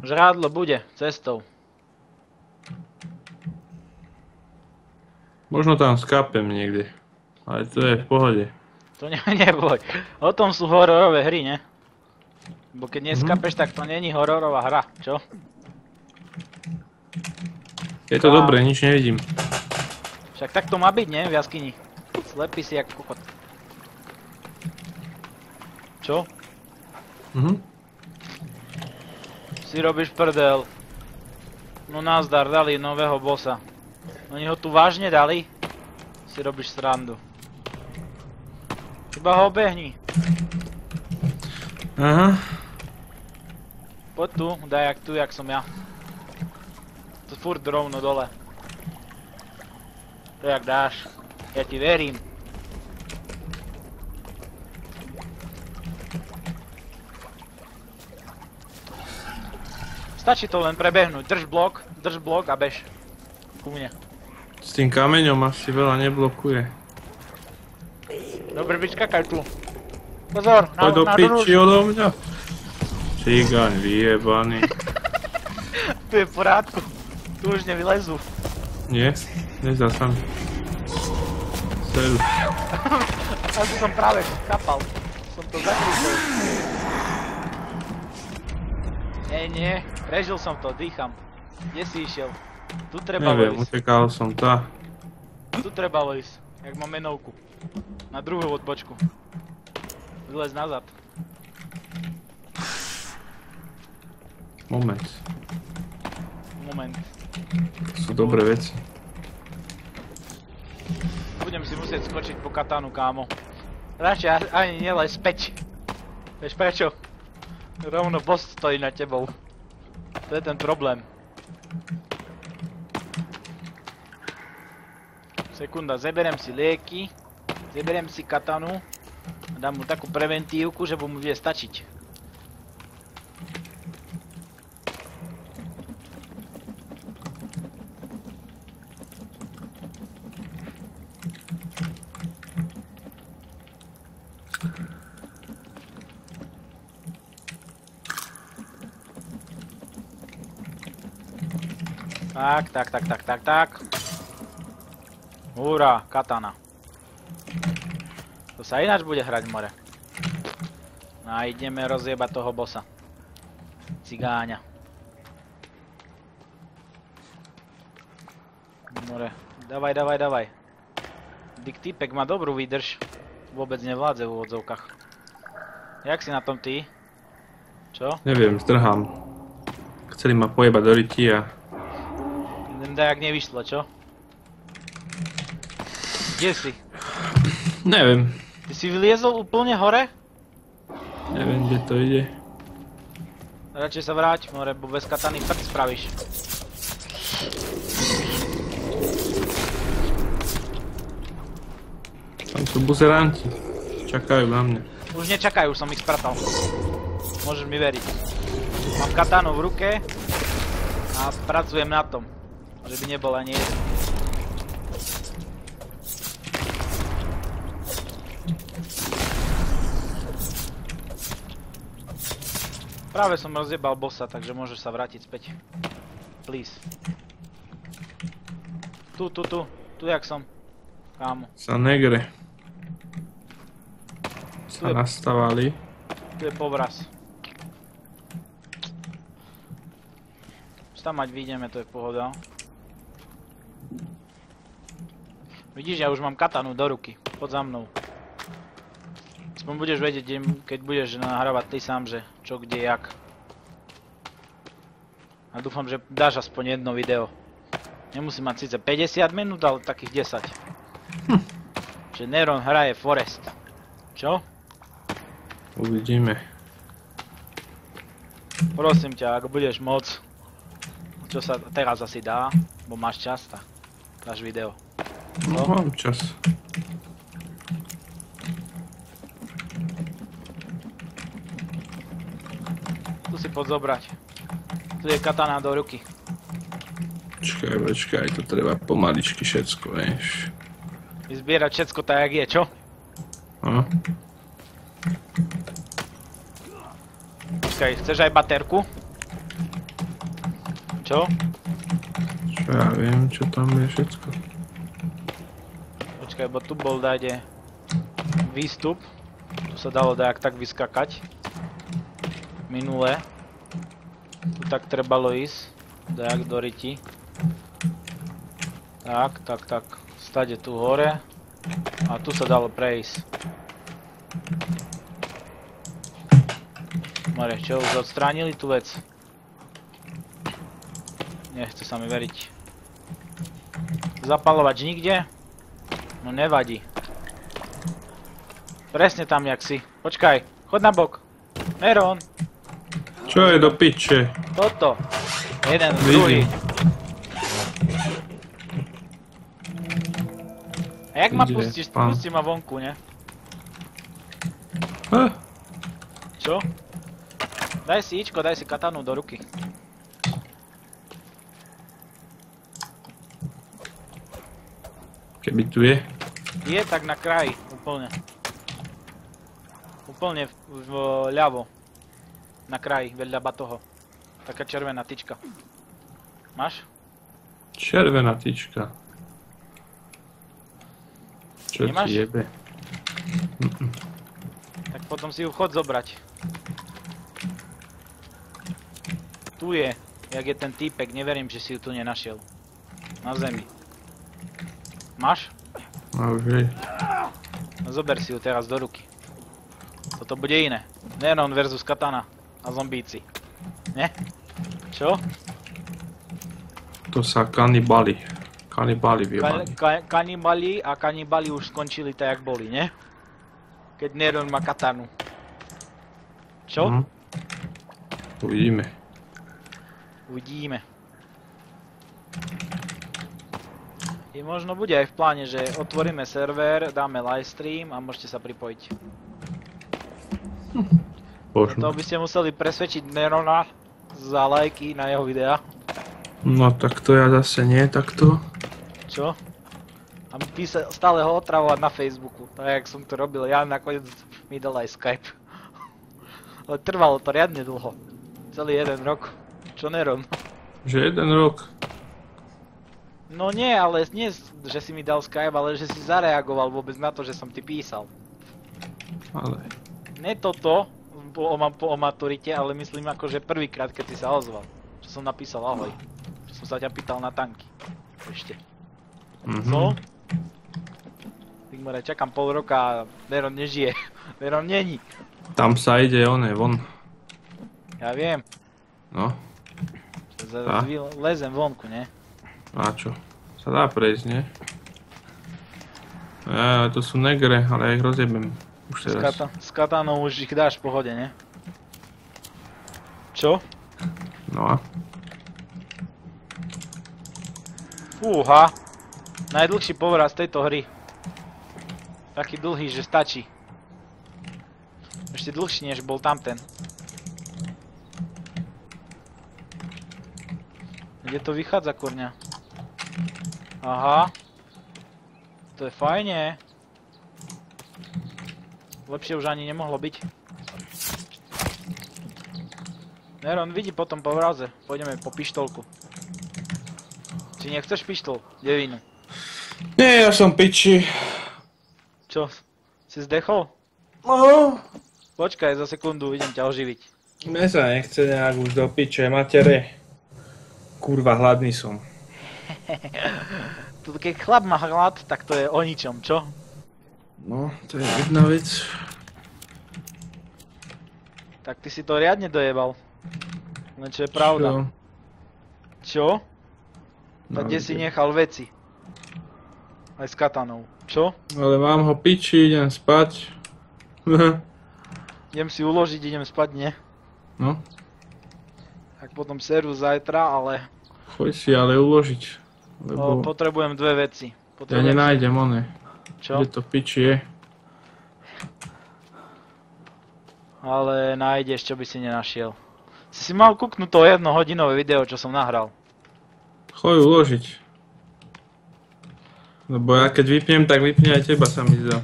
Žrádlo bude cestou. Možno tam skápem niekde. Ale to je v pohode. To neboj. O tom sú hororové hry, ne? Bo keď neskapeš, tak to není hororová hra, čo? Je to dobré, nič nevidím. Však tak to má byť, ne? V jaskyni. Slepý si jak kokot. Čo? Si robíš prdel. No nazdar, dali nového bossa. Oni ho tu vážne dali? Si robíš srandu. Iba ho obehni. Aha. Poď tu, daj jak tu, jak som ja. To furt rovno dole. To jak dáš. Ja ti verím. Stačí to len prebehnúť. Drž blok a bež. Ku mne. S tým kameňom asi veľa neblokuje. Dobre, vyčkakaj tu. Pozor, Poď do piči odo mňa. Cigáň vyjebaný. Tu je v porádku. Tu už nevylezú. Nie, nezdá sa mi. Sedu. Asi som práve kapal. Som to zakrútil. Nie, prežil som to, dýcham. Kde si išiel? Tu trebalo Neviem, ísť. utekal som tá. Tu trebalo ísť, jak mám menovku. Na druhú odbočku. Vylez nazad. Moment. Moment. Sú dobré veci. Budem si musieť skočiť po katánu, kámo. Radšej ani nelez späť. Vieš prečo? Rovno boss stojí nad tebou. To je ten problém. Sekunda, zeberiem si lieky. Zeberiem si katanu. A dám mu takú preventívku, že mu bude stačiť. Tak. Hurá, katana. To sa ináč bude hrať, more. A ideme rozjebať toho bossa. Cigáňa. More, davaj. Dick týpek má dobrú výdrž. Vôbec nevládze v úvodzovkách. Jak si na tom ty? Čo? Neviem, zdrhám. Chceli ma pojebať do ryti a... Dajak nevyšlo, čo? Kde si? Neviem. Ty si vyliezol úplne hore? Neviem, kde to ide. Radšej sa vráť, more, bo bez katany prd spravíš. Tam sú buzeranti. Čakajú na mňa. Už nečakajú, som ich spratal. Môžeš mi veriť. Mám katanu v ruke a pracujem na tom. Že by nebol ani jeden. Práve som rozjebal bossa, takže môžeš sa vrátiť späť. Please. Tu jak som. Kámo. Sa negre. Sa nastavali. Tu je povraz. Tam ať vyjdeme, to je pohoda. Vidíš, ja už mám katanu do ruky. Poď za mnou. Aspoň budeš vedieť, keď budeš nahrávať ty sám, že čo, kde, jak. A dúfam, že dáš aspoň jedno video. Nemusí mať síce 50 minút, ale takých 10. Že Neron hraje Forest. Čo? Uvidíme. Prosím ťa, ak budeš môcť, čo sa teraz asi dá, bo máš čas, tak dáš video. No, mám čas. Tu si poď zobrať. Tu je katana do ruky. Počkaj, to treba pomaličky všetko, vieš. Vyzbierať všetko tak, jak je, čo? Aha. Počkaj, chceš aj baterku? Čo? Čo ja viem, čo tam je všetko. Počkaj, bo tu bol dajde výstup. Tu sa dalo dajak tak vyskakať. Minule. Tu tak trebalo ísť. Dajak do riti. Tak. Stade tu hore. A tu sa dalo prejsť. More, čo, už odstránili tú vec? Nechce sa mi veriť. Zapalovač nikde? No nevadí. Presne tam, jak si. Počkaj, chod na bok. Neron. Čo je do piče? Toto. Jeden, Vidím. druhý. A jak ma Ide, pustíš? pán. Pustí ma vonku, ne? Čo? Daj si ičko, daj si katanu do ruky. Keby tu je. Je tak na kraji, úplne. Úplne vľavo. Na kraji, vedľa batoho. Taká červená tyčka. Máš? Červená tyčka. Čo Nemáš? ti jebe? Tak potom si ju chod zobrať. Tu je, jak je ten týpek, neverím, že si ju tu nenašiel. Na zemi. Máš? OK. No zober si ju teraz do ruky. Toto bude iné. Neron versus katana a zombíci. Ne? Čo? To sa kanibali. Kanibali vyjebali. Kanibali už skončili tak, jak boli, ne? Keď Neron má katanu. Čo? Uvidíme. Uvidíme. I možno bude aj v pláne, že otvoríme server, dáme livestream a môžete sa pripojiť. Možno. To by ste museli presvedčiť Nerona za lajky na jeho videá. No tak to ja zase nie takto. Čo? A stále ho otravovať na Facebooku. Tak jak som to robil, ja nakoniec mi dal aj Skype. Ale trvalo to riadne dlho. Celý 1 rok. Čo Neron? Že 1 rok. No nie, ale nie, že si mi dal Skype, ale že si zareagoval vôbec na to, že som ti písal. Ale... Ne toto, po maturite, ale myslím akože prvýkrát, keď si sa ozval. Čo som napísal ahoj. Čo som sa ťa pýtal na tanky. Ešte. Co? Figmore, čakám pol roka a Neron nežije. Neron není. Tam sa ide von. Ja viem. No. Lezem vonku, ne? A čo? Sa dá prejsť, nie? To sú negre, ale ja ich rozjebem. Už teraz. S katanou už ich dáš v pohode, ne? Čo? No a? Fúha. Najdlhší povraz tejto hry. Taký dlhý, že stačí. Ešte dlhší, než bol tamten. Kde to vychádza, kurňa? Aha. To je fajne. Lepšie už ani nemohlo byť. Neron vidí po tom povraze. Pôjdeme po pištolku. Či nechceš pištol? Devinu. Nie, ja som piči. Čo? Si zdechol? No. Počkaj, za sekundu idem ťa oživiť. Mne sa nechce nejak už do piče, matere. Kurva, hladný som. Keď chlap má hlad, tak to je o ničom, čo? No, to je jedna vec. Tak ty si to riadne dojebal. Len čo je pravda. Čo? Tak kde si nechal veci? Aj s katanou. Čo? Ale mám ho piči, idem spať. Idem si uložiť, idem spať, nie? No. Tak potom seru zajtra, ale... Choď si ale uložiť. Lebo potrebujem dve veci. ja nenájdem one. Čo? Kde to piči je? Ale nájdeš, čo by si nenašiel. Si mal kúknúť to 1-hodinové video, čo som nahral. Choď uložiť. Lebo ja keď vypnem, tak vypne aj teba, sa mi zdá.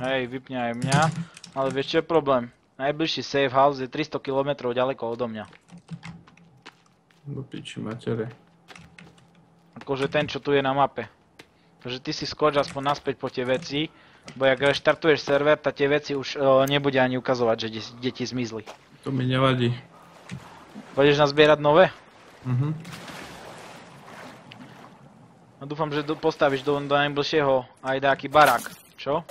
Hej, vypne aj mňa. Ale vieš čo je problém? Najbližší safe house je 300 km ďaleko odo mňa. Do piči matere. Akože ten, čo tu je na mape. Takže ty si skoč aspoň naspäť po tie veci, bo jak reštartuješ server, tak tie veci už nebude ani ukazovať, že kde ti zmizli. To mi nevadí. Pôjdeš nazbierať nové? Mhm. No dúfam, že postavíš do najbližšieho aj nejaký barák, čo?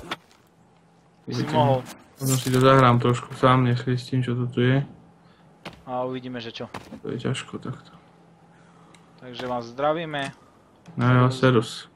By si mohol. Možno si to zahrám trošku sám, nechristím, čo to tu je. A uvidíme, že čo. To je ťažko takto. Takže vás zdravíme. No jo, serus.